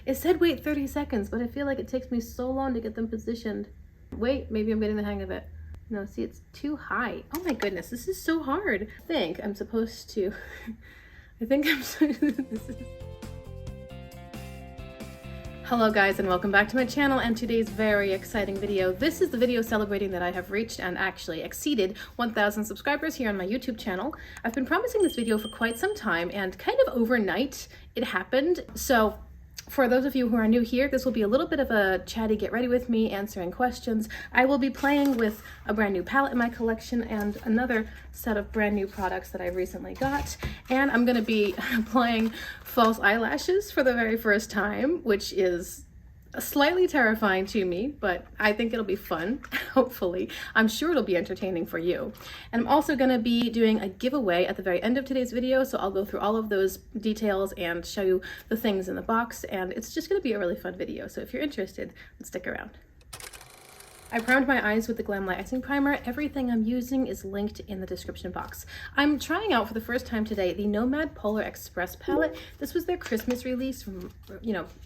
It said wait 30 seconds, but I feel like it takes me so long to get them positioned. Wait, maybe I'm getting the hang of it. No, see, it's too high. Oh my goodness, this is so hard. I think I'm supposed to, this is... Hello guys, and welcome back to my channel and today's very exciting video. This is the video celebrating that I have reached and actually exceeded 1,000 subscribers here on my YouTube channel. I've been promising this video for quite some time, and kind of overnight it happened. So for those of you who are new here, this will be a little bit of a chatty get ready with me, answering questions. I will be playing with a brand new palette in my collection and another set of brand new products that I recently got. And I'm gonna be applying false eyelashes for the very first time, which is slightly terrifying to me, but I think it'll be fun, hopefully. I'm sure it'll be entertaining for you. And I'm also gonna be doing a giveaway at the very end of today's video, so I'll go through all of those details and show you the things in the box, and it's just gonna be a really fun video. So if you're interested, let's stick around. I primed my eyes with the Glam Light Icing Primer. Everything I'm using is linked in the description box. I'm trying out for the first time today the Nomad Polar Express palette. This was their Christmas release from,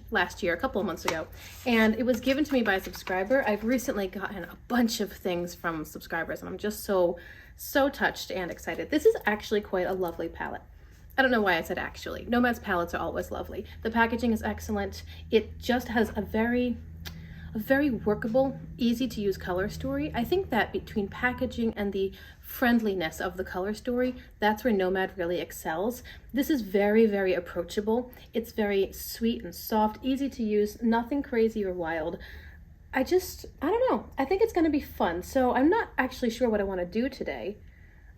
last year, a couple of months ago. And it was given to me by a subscriber. I've recently gotten a bunch of things from subscribers, and I'm just so touched and excited. This is actually quite a lovely palette. I don't know why I said actually. Nomad's palettes are always lovely. The packaging is excellent. It just has a very workable, easy to use color story. I think that between packaging and the friendliness of the color story, that's where Nomad really excels. This is very, very approachable. It's very sweet and soft, easy to use, nothing crazy or wild. I don't know. I think it's gonna be fun. So I'm not actually sure what I wanna do today.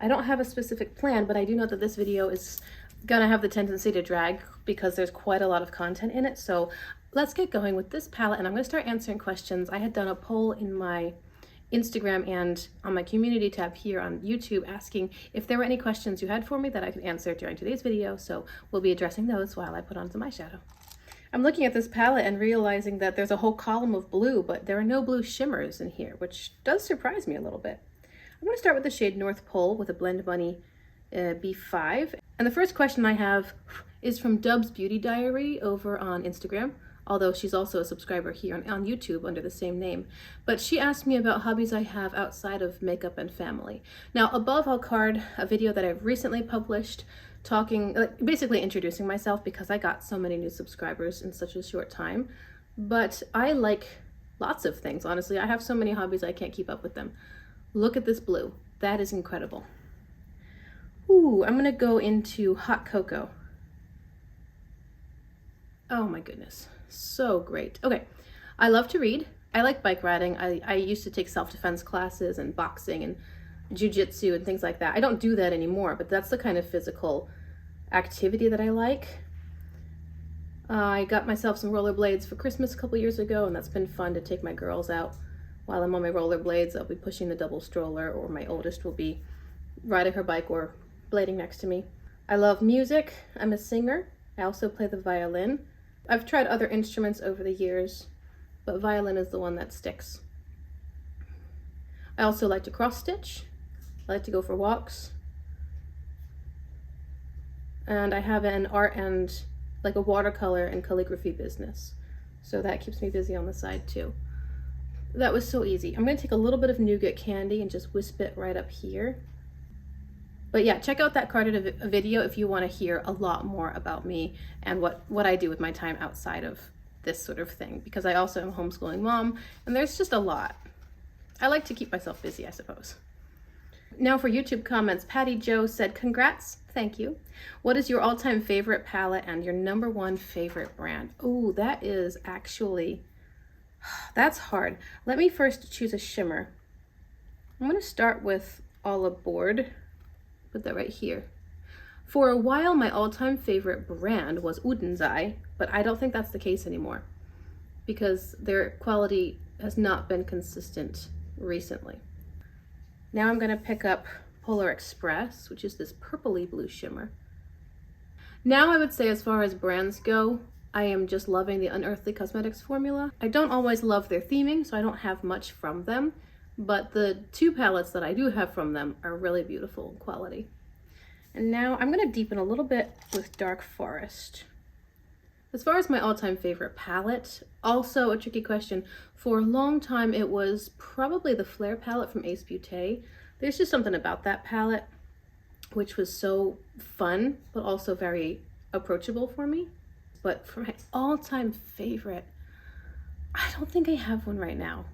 I don't have a specific plan, but I do know that this video is gonna have the tendency to drag because there's quite a lot of content in it. So let's get going with this palette, and I'm gonna start answering questions. I had done a poll in my Instagram and on my community tab here on YouTube asking if there were any questions you had for me that I could answer during today's video, so we'll be addressing those while I put on some eyeshadow. I'm looking at this palette and realizing that there's a whole column of blue, but there are no blue shimmers in here, which does surprise me a little bit. I'm gonna start with the shade North Pole with a Blend Bunny B5. And the first question I have is from Dub's Beauty Diary over on Instagram, although she's also a subscriber here on YouTube under the same name. But she asked me about hobbies I have outside of makeup and family. Now, above I'll card a video that I've recently published basically introducing myself because I got so many new subscribers in such a short time. But I like lots of things, honestly. I have so many hobbies I can't keep up with them. Look at this blue. That is incredible. Ooh, I'm gonna go into Hot Cocoa. Oh my goodness. So great. Okay, I love to read. I like bike riding. I used to take self-defense classes and boxing and jiu-jitsu and things like that. I don't do that anymore, but that's the kind of physical activity that I like. I got myself some rollerblades for Christmas a couple years ago, and that's been fun to take my girls out. While I'm on my rollerblades, I'll be pushing the double stroller, or my oldest will be riding her bike or blading next to me. I love music. I'm a singer. I also play the violin. I've tried other instruments over the years, but violin is the one that sticks. I also like to cross stitch. I like to go for walks. And I have an art and like a watercolor and calligraphy business. So that keeps me busy on the side too. That was so easy. I'm gonna take a little bit of nougat candy and just wisp it right up here. But yeah, check out that carded video if you want to hear a lot more about me and what I do with my time outside of this sort of thing, because I also am a homeschooling mom, and there's just a lot. I like to keep myself busy, I suppose. Now for YouTube comments, Patty Joe said, congrats, thank you. What is your all-time favorite palette and your #1 favorite brand? Oh, that is actually, that's hard. Let me first choose a shimmer. I'm going to start with Olive Board. Put that right here. For a while, my all-time favorite brand was Udenzai, but I don't think that's the case anymore because their quality has not been consistent recently. Now I'm gonna pick up Polar Express, which is this purpley blue shimmer. Now I would say as far as brands go, I am just loving the Unearthly Cosmetics formula. I don't always love their theming, so I don't have much from them. But the two palettes that I do have from them are really beautiful quality. And now I'm gonna deepen a little bit with Dark Forest. As far as my all-time favorite palette, also a tricky question. For a long time, it was probably the Flare palette from Ace Beauté. There's just something about that palette which was so fun, but also very approachable for me. But for my all-time favorite, I don't think I have one right now.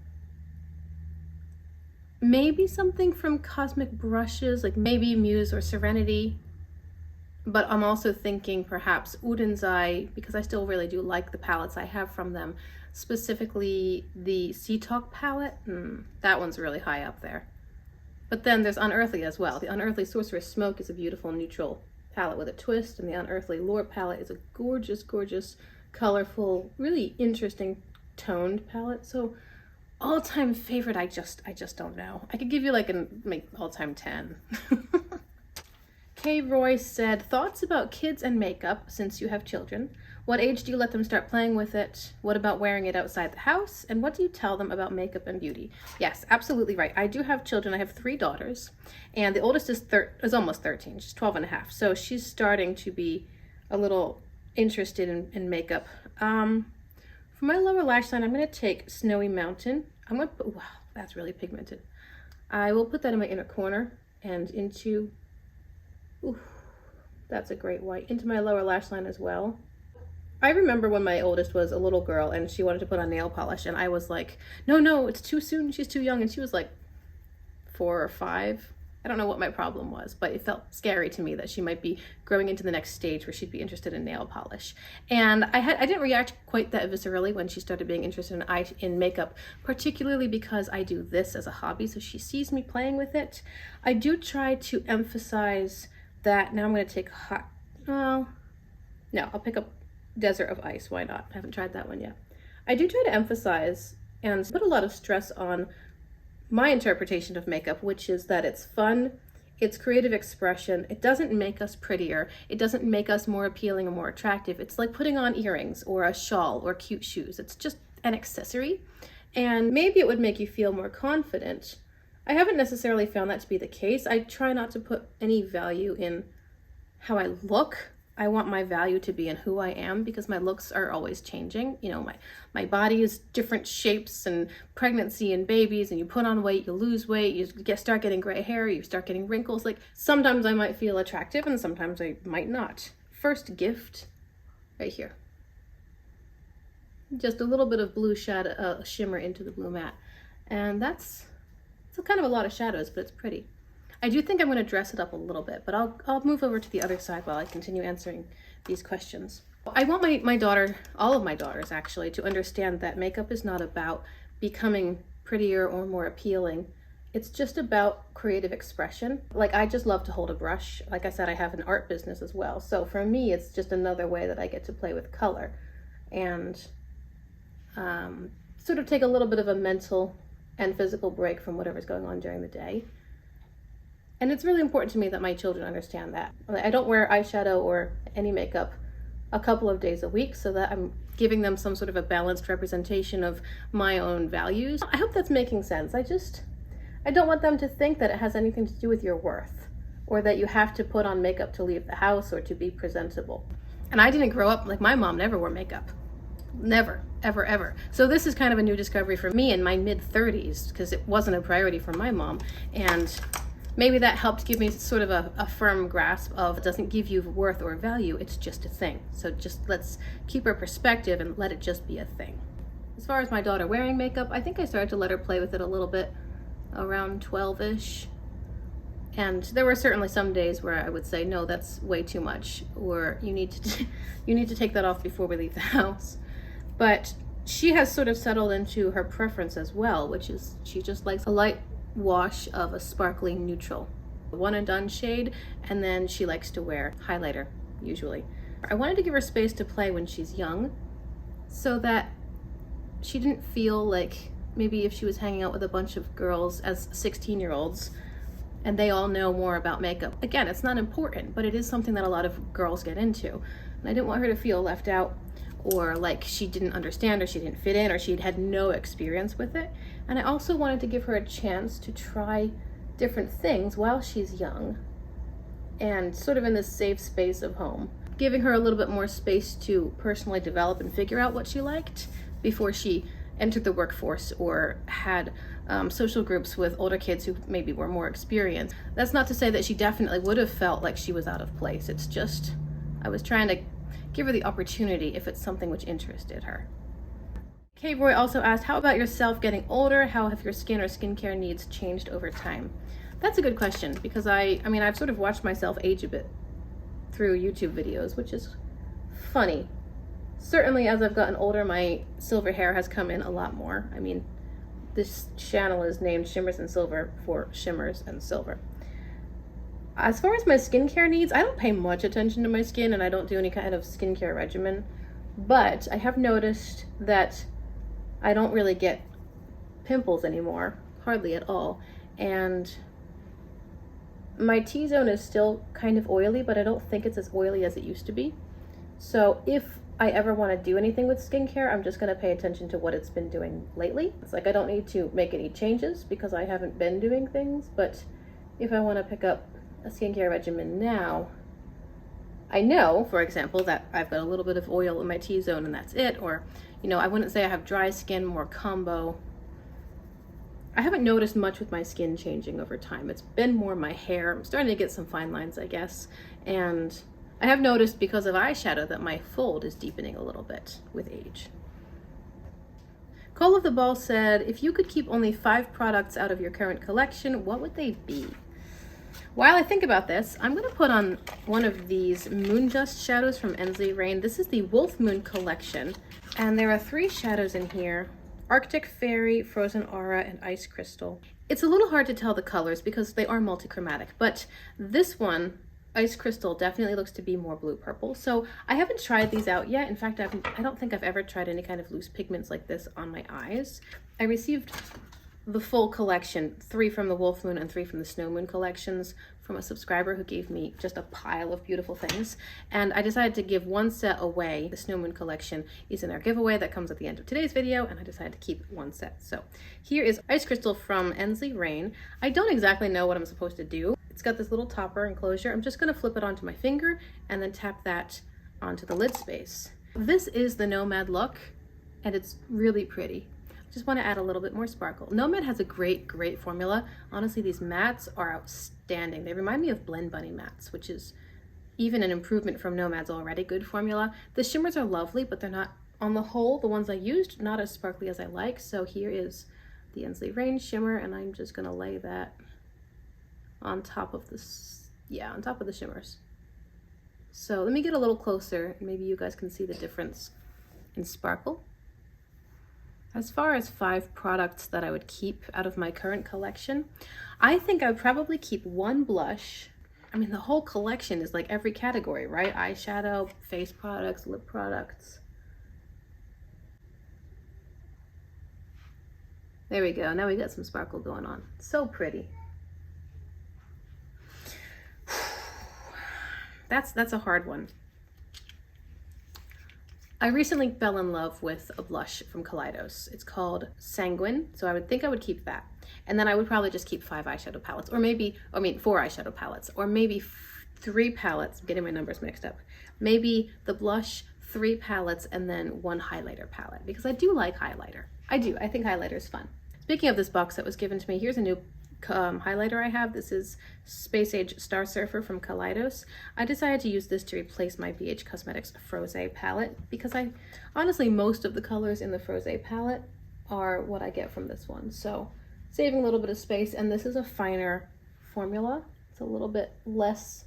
Maybe something from Cosmic Brushes, like maybe Muse or Serenity. But I'm also thinking perhaps Uden's Eye, because I still really do like the palettes I have from them. Specifically the Sea Talk palette. That one's really high up there. But then there's Unearthly as well. The Unearthly Sorcerer's Smoke is a beautiful neutral palette with a twist, and the Unearthly Lore palette is a gorgeous, gorgeous, colorful, really interesting toned palette. So all-time favorite, I just don't know. I could give you like my all-time 10. Kay Roy said, thoughts about kids and makeup since you have children. What age do you let them start playing with it? What about wearing it outside the house? And what do you tell them about makeup and beauty? Yes, absolutely right. I do have children. I have 3 daughters, and the oldest is almost 13. She's 12 and a half. So she's starting to be a little interested in makeup. For my lower lash line, I'm going to take Snowy Mountain. I'm going to put, wow, that's really pigmented. I will put that in my inner corner and into, ooh, that's a great white, into my lower lash line as well. I remember when my oldest was a little girl and she wanted to put on nail polish, and I was like, no, it's too soon, she's too young. And she was like 4 or 5. I don't know what my problem was, but it felt scary to me that she might be growing into the next stage where she'd be interested in nail polish. And I didn't react quite that viscerally when she started being interested in makeup, particularly because I do this as a hobby, so she sees me playing with it. I do try to emphasize that. Now I'm going to take I'll pick up Desert of Ice. Why not? I haven't tried that one yet. I do try to emphasize and put a lot of stress on my interpretation of makeup, which is that it's fun, it's creative expression, it doesn't make us prettier, it doesn't make us more appealing or more attractive. It's like putting on earrings or a shawl or cute shoes. It's just an accessory, and maybe it would make you feel more confident. I haven't necessarily found that to be the case. I try not to put any value in how I look. I want my value to be in who I am, because my looks are always changing. You know, my body is different shapes, and pregnancy and babies, and you put on weight, you lose weight, you start getting gray hair, you start getting wrinkles. Like sometimes I might feel attractive and sometimes I might not. First gift right here. Just a little bit of blue shadow, shimmer into the blue matte. And it's kind of a lot of shadows, but it's pretty. I do think I'm going to dress it up a little bit, but I'll move over to the other side while I continue answering these questions. I want my daughter, all of my daughters actually, to understand that makeup is not about becoming prettier or more appealing. It's just about creative expression. Like, I just love to hold a brush. Like I said, I have an art business as well. So for me, it's just another way that I get to play with color and sort of take a little bit of a mental and physical break from whatever's going on during the day. And it's really important to me that my children understand that. I don't wear eyeshadow or any makeup a couple of days a week, so that I'm giving them some sort of a balanced representation of my own values. I hope that's making sense. I don't want them to think that it has anything to do with your worth, or that you have to put on makeup to leave the house or to be presentable. And I didn't grow up, like my mom never wore makeup. Never, ever, ever. So this is kind of a new discovery for me in my mid-30s, because it wasn't a priority for my mom. And maybe that helped give me sort of a firm grasp of, it doesn't give you worth or value, it's just a thing. So just let's keep our perspective and let it just be a thing. As far as my daughter wearing makeup, I think I started to let her play with it a little bit around 12-ish. And there were certainly some days where I would say, no, that's way too much, or you need to take that off before we leave the house. But she has sort of settled into her preference as well, which is she just likes a light wash of a sparkling neutral, one and done shade, and then she likes to wear highlighter usually. I wanted to give her space to play when she's young, so that she didn't feel like maybe if she was hanging out with a bunch of girls as 16-year-olds and they all know more about makeup. Again, it's not important, but it is something that a lot of girls get into, and I didn't want her to feel left out or like she didn't understand or she didn't fit in or she'd had no experience with it. And I also wanted to give her a chance to try different things while she's young and sort of in this safe space of home. giving her a little bit more space to personally develop and figure out what she liked before she entered the workforce or had social groups with older kids who maybe were more experienced. That's not to say that she definitely would have felt like she was out of place. It's just, I was trying to give her the opportunity if it's something which interested her. Kay Roy also asked, how about yourself getting older? How have your skin or skincare needs changed over time? That's a good question, because I mean, I've sort of watched myself age a bit through YouTube videos, which is funny. Certainly as I've gotten older, my silver hair has come in a lot more. I mean, this channel is named Shimmers and Silver for shimmers and silver. As far as my skincare needs, I don't pay much attention to my skin and I don't do any kind of skincare regimen, but I have noticed that I don't really get pimples anymore, hardly at all, and my T-zone is still kind of oily, but I don't think it's as oily as it used to be. So if I ever want to do anything with skincare, I'm just going to pay attention to what it's been doing lately. It's like I don't need to make any changes because I haven't been doing things, but if I want to pick up a skincare regimen now, I know, for example, that I've got a little bit of oil in my T-zone and that's it, or, you know, I wouldn't say I have dry skin, more combo. I haven't noticed much with my skin changing over time. It's been more my hair. I'm starting to get some fine lines, I guess, and I have noticed because of eyeshadow that my fold is deepening a little bit with age. Cole of the Ball said, if you could keep only 5 products out of your current collection, what would they be? While I think about this, I'm going to put on one of these Moon Dust shadows from Ensley Rain. This is the Wolf Moon collection, and there are 3 shadows in here: Arctic Fairy, Frozen Aura, and Ice Crystal. It's a little hard to tell the colors because they are multichromatic, but this one, Ice Crystal, definitely looks to be more blue-purple. So I haven't tried these out yet. In fact, I don't think I've ever tried any kind of loose pigments like this on my eyes. I received the full collection, 3 from the Wolf Moon and 3 from the Snow Moon collections, from a subscriber who gave me just a pile of beautiful things. And I decided to give 1 set away. The Snow Moon collection is in our giveaway that comes at the end of today's video, and I decided to keep 1 set. So here is Ice Crystal from Ensley Rain. I don't exactly know what I'm supposed to do. It's got this little topper enclosure. I'm just going to flip it onto my finger and then tap that onto the lid space. This is the Nomad look, and it's really pretty. Just want to add a little bit more sparkle. Nomad has a great formula. Honestly, these mattes are outstanding. They remind me of Blend Bunny mattes, which is even an improvement from Nomad's already good formula. The shimmers are lovely, but they're not, on the whole, the ones I used, not as sparkly as I like. So here is the Ensley Rain shimmer, and I'm just going to lay that on top of this, yeah, on top of the shimmers. So let me get a little closer, and maybe you guys can see the difference in sparkle. As far as 5 products that I would keep out of my current collection, I think I would probably keep 1 blush. I mean, the whole collection is like every category, right? Eyeshadow, face products, lip products. There we go. Now we got some sparkle going on. So pretty. That's a hard one. I recently fell in love with a blush from Kaleidos. It's called Sanguine, so I would think I would keep that. And then I would probably just keep 5 eyeshadow palettes, or maybe, 4 eyeshadow palettes, or maybe 3 palettes. I'm getting my numbers mixed up. Maybe the blush, 3 palettes, and then 1 highlighter palette, because I do like highlighter. I do. I think highlighter is fun. Speaking of this box that was given to me, here's a new highlighter I have. This is Space Age Star Surfer from Kaleidos. I decided to use this to replace my BH Cosmetics Froze palette because honestly, most of the colors in the Froze palette are what I get from this one. So saving a little bit of space, and this is a finer formula. It's a little bit less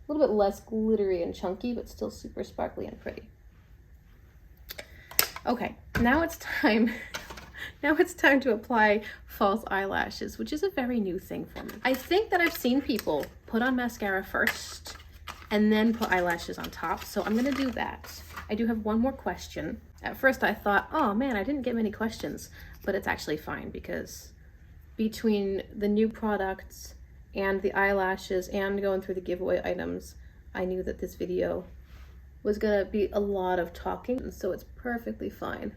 glittery and chunky, but still super sparkly and pretty. Okay, now it's time. Now it's time to apply false eyelashes, which is a very new thing for me. I think that I've seen people put on mascara first and then put eyelashes on top, so I'm gonna do that. I do have one more question. At first I thought, oh man, I didn't get many questions, but it's actually fine because between the new products and the eyelashes and going through the giveaway items, I knew that this video was gonna be a lot of talking, and so it's perfectly fine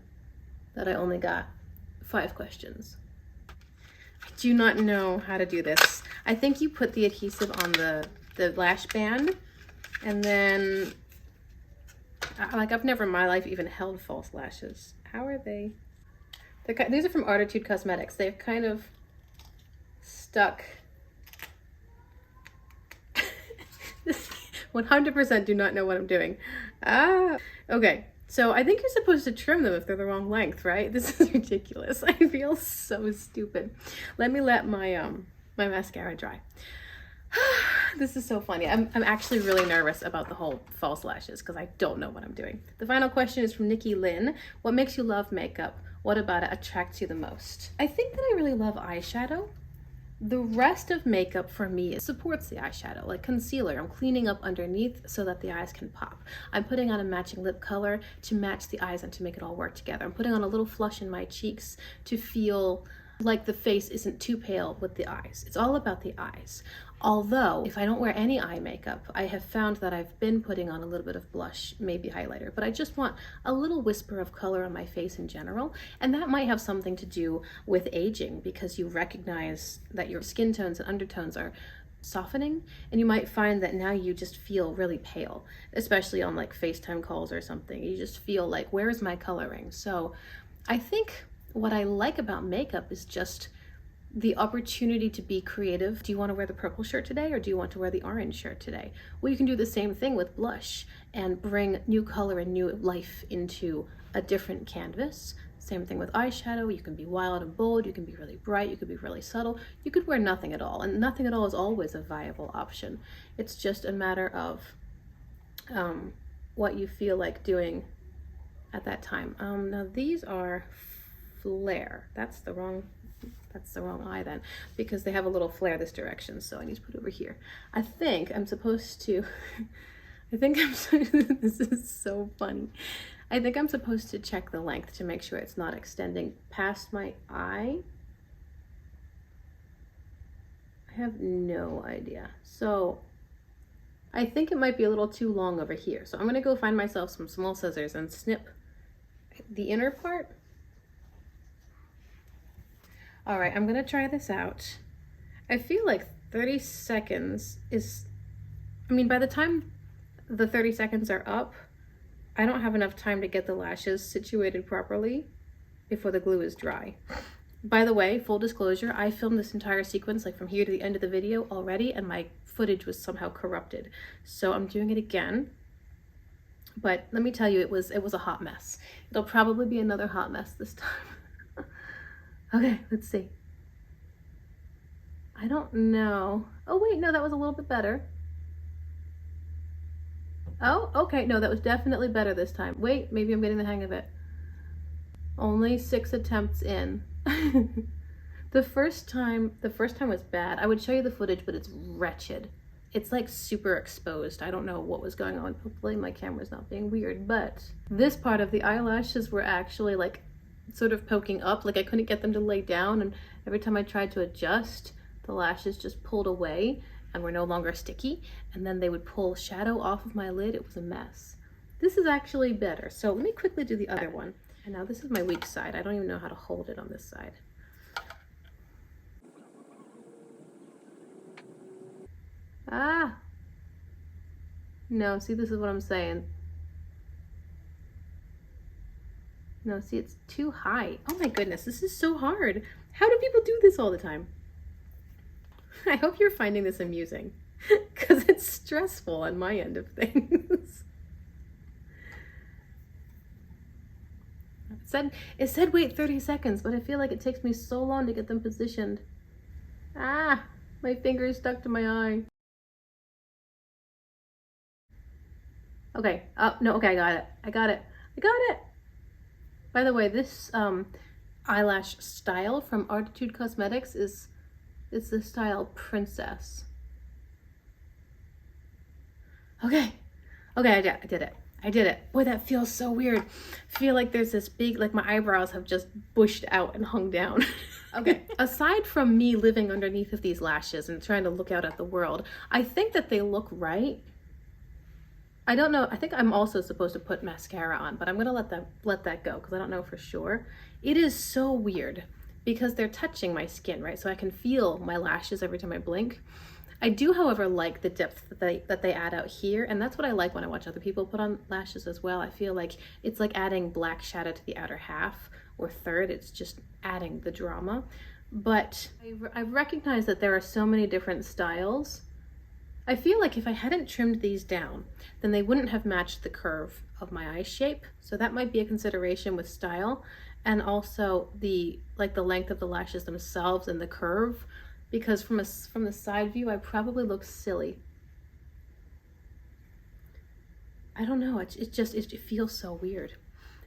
that I only got 5 questions. I do not know how to do this. I think you put the adhesive on the lash band And then, like, I've never in my life even held false lashes. How are they? These are from Artitude Cosmetics. They're kind of stuck. 100% do not know what I'm doing. Okay. So I think you're supposed to trim them if they're the wrong length, right? This is ridiculous. I feel so stupid. Let me let my my mascara dry. This is so funny. I'm actually really nervous about the whole false lashes because I don't know what I'm doing. The final question is from Nikki Lynn. What makes you love makeup? What about it attracts you the most? I think that I really love eyeshadow. The rest of makeup for me supports the eyeshadow, like concealer. I'm cleaning up underneath so that the eyes can pop. I'm putting on a matching lip color to match the eyes and to make it all work together. I'm putting on a little flush in my cheeks to feel like the face isn't too pale with the eyes. It's all about the eyes. Although, if I don't wear any eye makeup, I have found that I've been putting on a little bit of blush, maybe highlighter, but I just want a little whisper of color on my face in general. And that might have something to do with aging because you recognize that your skin tones and undertones are softening, and you might find that now you just feel really pale, especially on like FaceTime calls or something. You just feel like, where is my coloring? So I think what I like about makeup is just the opportunity to be creative. Do you want to wear the purple shirt today or do you want to wear the orange shirt today? Well, you can do the same thing with blush and bring new color and new life into a different canvas. Same thing with eyeshadow. You can be wild and bold, you can be really bright, you could be really subtle, you could wear nothing at all, and nothing at all is always a viable option. It's just a matter of what you feel like doing at that time. Now these are Flare. That's the wrong eye then, because they have a little flare this direction, so I need to put it over here. I think I'm supposed to this is so funny. I think I'm supposed to check the length to make sure it's not extending past my eye. I have no idea. So I think it might be a little too long over here. So I'm gonna go find myself some small scissors and snip the inner part. All right, I'm gonna try this out. I feel like 30 seconds is, I mean, by the time the 30 seconds are up, I don't have enough time to get the lashes situated properly before the glue is dry. By the way, full disclosure, I filmed this entire sequence, like from here to the end of the video already, and my footage was somehow corrupted. So I'm doing it again. But let me tell you, it was a hot mess. It'll probably be another hot mess this time. Okay, let's see. I don't know. Oh wait, no, that was a little bit better. Oh, okay, no, that was definitely better this time. Wait, maybe I'm getting the hang of it. Only 6 attempts in. The first time was bad. I would show you the footage, but it's wretched. It's like super exposed. I don't know what was going on. Hopefully my camera's not being weird, but this part of the eyelashes were actually like sort of poking up, like I couldn't get them to lay down, and every time I tried to adjust, the lashes just pulled away and were no longer sticky, and then they would pull shadow off of my lid. It was a mess. This is actually better. So let me quickly do the other one. And now this is my weak side. I don't even know how to hold it on this side. Ah! No, see, this is what I'm saying. No, see, it's too high. Oh my goodness, this is so hard. How do people do this all the time? I hope you're finding this amusing, because it's stressful on my end of things. It said wait 30 seconds, but I feel like it takes me so long to get them positioned. Ah, my finger is stuck to my eye. Okay, no, okay, I got it. By the way, this eyelash style from Artitude Cosmetics is the style Princess. Okay, I did it. Boy, that feels so weird. I feel like there's this big, like my eyebrows have just bushed out and hung down. Okay, aside from me living underneath of these lashes and trying to look out at the world, I think that they look right. I don't know, I think I'm also supposed to put mascara on, but I'm gonna let that go because I don't know for sure. It is so weird because they're touching my skin, right? So I can feel my lashes every time I blink. I do, however, like the depth that they add out here, and that's what I like when I watch other people put on lashes as well. I feel like it's like adding black shadow to the outer half or third. It's just adding the drama. But I recognize that there are so many different styles. I feel like if I hadn't trimmed these down, then they wouldn't have matched the curve of my eye shape. So that might be a consideration with style, and also the length of the lashes themselves and the curve, because from the side view, I probably look silly. I don't know, it feels so weird.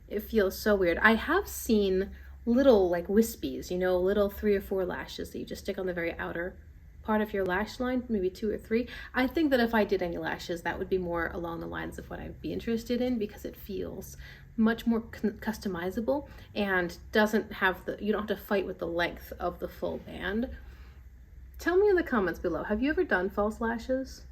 It feels so weird. I have seen little like wispies, you know, little 3 or 4 lashes that you just stick on the very outer part of your lash line, maybe 2 or 3. I think that if I did any lashes, that would be more along the lines of what I'd be interested in, because it feels much more customizable and doesn't have you don't have to fight with the length of the full band. Tell me in the comments below, have you ever done false lashes?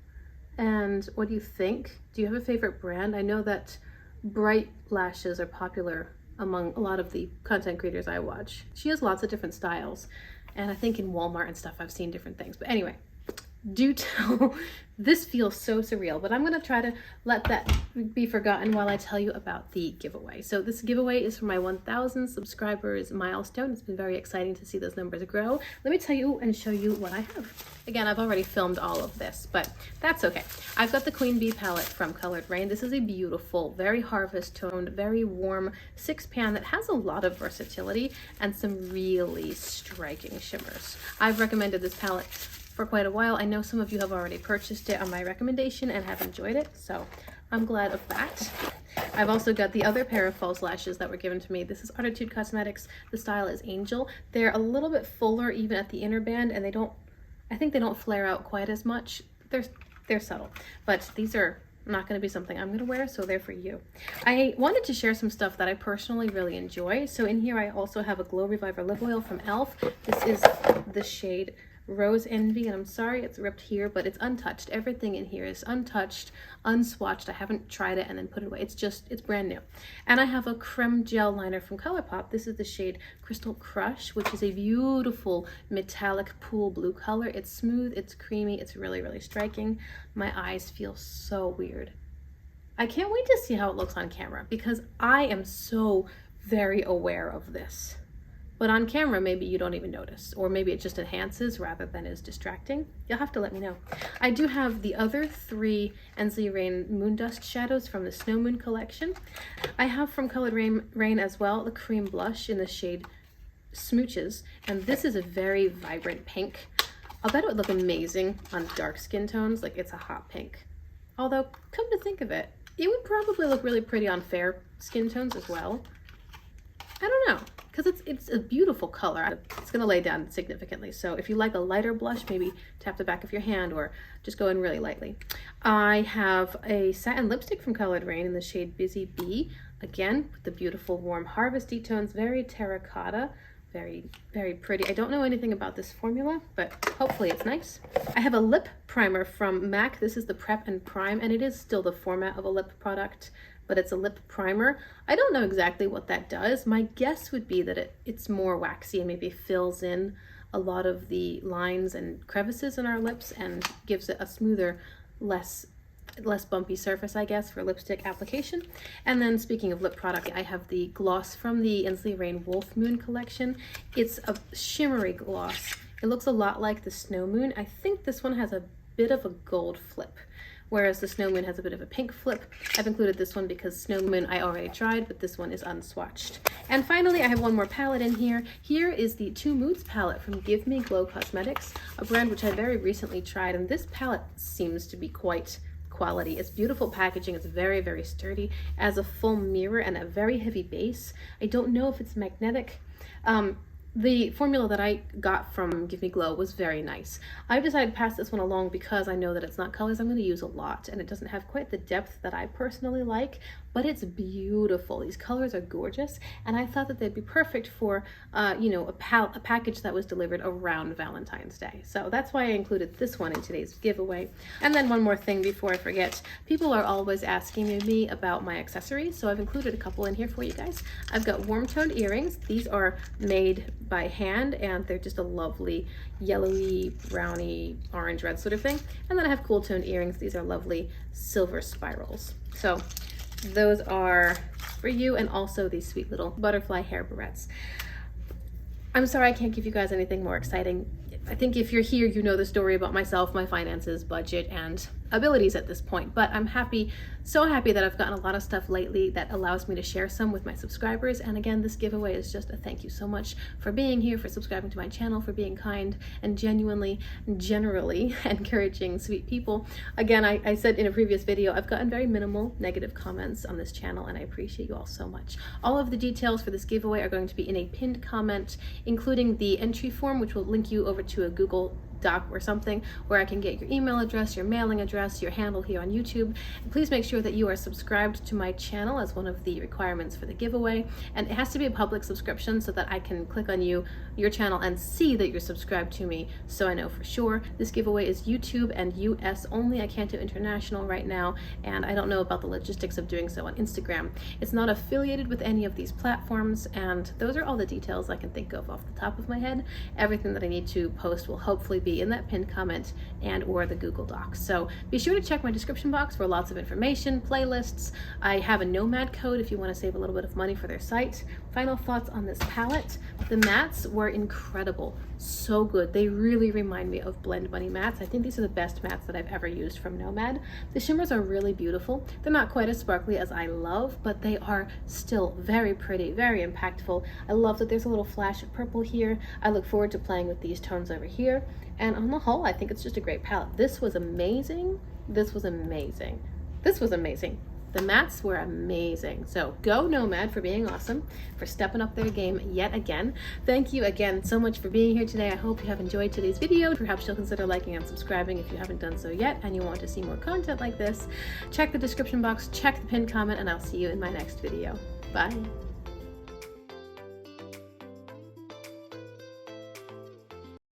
And what do you think? Do you have a favorite brand? I know that bright lashes are popular among a lot of the content creators I watch. She has lots of different styles, and I think in Walmart and stuff I've seen different things. But anyway, do tell. This feels so surreal, but I'm gonna try to let that be forgotten while I tell you about the giveaway. So this giveaway is for my 1,000 subscribers milestone. It's been very exciting to see those numbers grow. Let me tell you and show you what I have. Again, I've already filmed all of this, but that's okay. I've got the Queen Bee palette from Colored Rain. This is a beautiful, very harvest toned, very warm 6-pan that has a lot of versatility and some really striking shimmers. I've recommended this palette for quite a while. I know some of you have already purchased it on my recommendation and have enjoyed it, so I'm glad of that. I've also got the other pair of false lashes that were given to me. This is Artitude Cosmetics. The style is Angel. They're a little bit fuller even at the inner band, and I think they don't flare out quite as much. They're subtle, but these are not going to be something I'm going to wear, so they're for you. I wanted to share some stuff that I personally really enjoy. So in here I also have a Glow Reviver lip oil from e.l.f. This is the shade Rose Envy, and I'm sorry it's ripped here, but it's untouched. Everything in here is untouched, unswatched. I haven't tried it and then put it away. It's brand new. And I have a creme gel liner from ColourPop. This is the shade Crystal Crush, which is a beautiful metallic pool blue color. It's smooth, it's creamy, it's really, really striking. My eyes feel so weird. I can't wait to see how it looks on camera, because I am so very aware of this. But on camera, maybe you don't even notice, or maybe it just enhances rather than is distracting. You'll have to let me know. I do have the other 3 Ensley Rain Moondust shadows from the Snow Moon collection. I have from Colored Rain as well the cream blush in the shade Smooches, and this is a very vibrant pink. I'll bet it would look amazing on dark skin tones, like it's a hot pink. Although, come to think of it, it would probably look really pretty on fair skin tones as well. I don't know, because it's a beautiful color. It's going to lay down significantly. So if you like a lighter blush, maybe tap the back of your hand or just go in really lightly. I have a satin lipstick from Colored Rain in the shade Busy Bee. Again, with the beautiful warm harvesty tones, very terracotta, very, very pretty. I don't know anything about this formula, but hopefully it's nice. I have a lip primer from MAC. This is the Prep and Prime, and it is still the format of a lip product, but it's a lip primer. I don't know exactly what that does. My guess would be that it's more waxy and maybe fills in a lot of the lines and crevices in our lips and gives it a smoother, less bumpy surface, I guess, for lipstick application. And then speaking of lip product, I have the gloss from the Ensley Rain Wolf Moon collection. It's a shimmery gloss. It looks a lot like the Snow Moon. I think this one has a bit of a gold flip, whereas the Snow Moon has a bit of a pink flip. I've included this one because Snow Moon I already tried, but this one is unswatched. And finally, I have one more palette in here. Here is the Two Moods palette from Give Me Glow Cosmetics, a brand which I very recently tried, and this palette seems to be quite quality. It's beautiful packaging. It's very, very sturdy. It has a full mirror and a very heavy base. I don't know if it's magnetic. The formula that I got from Give Me Glow was very nice. I've decided to pass this one along because I know that it's not colors I'm going to use a lot, and it doesn't have quite the depth that I personally like, but it's beautiful. These colors are gorgeous, and I thought that they'd be perfect for, you know, a package that was delivered around Valentine's Day. So that's why I included this one in today's giveaway. And then one more thing before I forget, people are always asking me about my accessories, so I've included a couple in here for you guys. I've got warm-toned earrings. These are made by hand, and they're just a lovely yellowy, browny, orange, red sort of thing. And then I have cool-toned earrings. These are lovely silver spirals. So those are for you, and also these sweet little butterfly hair barrettes. I'm sorry I can't give you guys anything more exciting. I think if you're here, you know the story about myself, my finances, budget, and abilities at this point, but I'm happy, so happy that I've gotten a lot of stuff lately that allows me to share some with my subscribers. And again, this giveaway is just a thank you so much for being here, for subscribing to my channel, for being kind and genuinely, generally encouraging sweet people. Again, I said in a previous video, I've gotten very minimal negative comments on this channel, and I appreciate you all so much. All of the details for this giveaway are going to be in a pinned comment, including the entry form, which will link you over to a Google Doc or something where I can get your email address, your mailing address, your handle here on YouTube. And please make sure that you are subscribed to my channel as one of the requirements for the giveaway. And it has to be a public subscription so that I can click on your channel and see that you're subscribed to me, so I know for sure. This giveaway is YouTube and US only. I can't do international right now, and I don't know about the logistics of doing so on Instagram. It's not affiliated with any of these platforms, and those are all the details I can think of off the top of my head. Everything that I need to post will hopefully be in that pinned comment and or the Google Docs. So be sure to check my description box for lots of information, playlists. I have a Nomad code if you want to save a little bit of money for their site. Final thoughts on this palette. The mattes were incredible, so good. They really remind me of Blend Bunny mattes. I think these are the best mattes that I've ever used from Nomad. The shimmers are really beautiful. They're not quite as sparkly as I love, but they are still very pretty, very impactful. I love that there's a little flash of purple here. I look forward to playing with these tones over here. And on the whole, I think it's just a great palette. This was amazing. This was amazing. This was amazing. The mattes were amazing. So go Nomad for being awesome, for stepping up their game yet again. Thank you again so much for being here today. I hope you have enjoyed today's video. Perhaps you'll consider liking and subscribing if you haven't done so yet and you want to see more content like this. Check the description box, check the pinned comment, and I'll see you in my next video. Bye.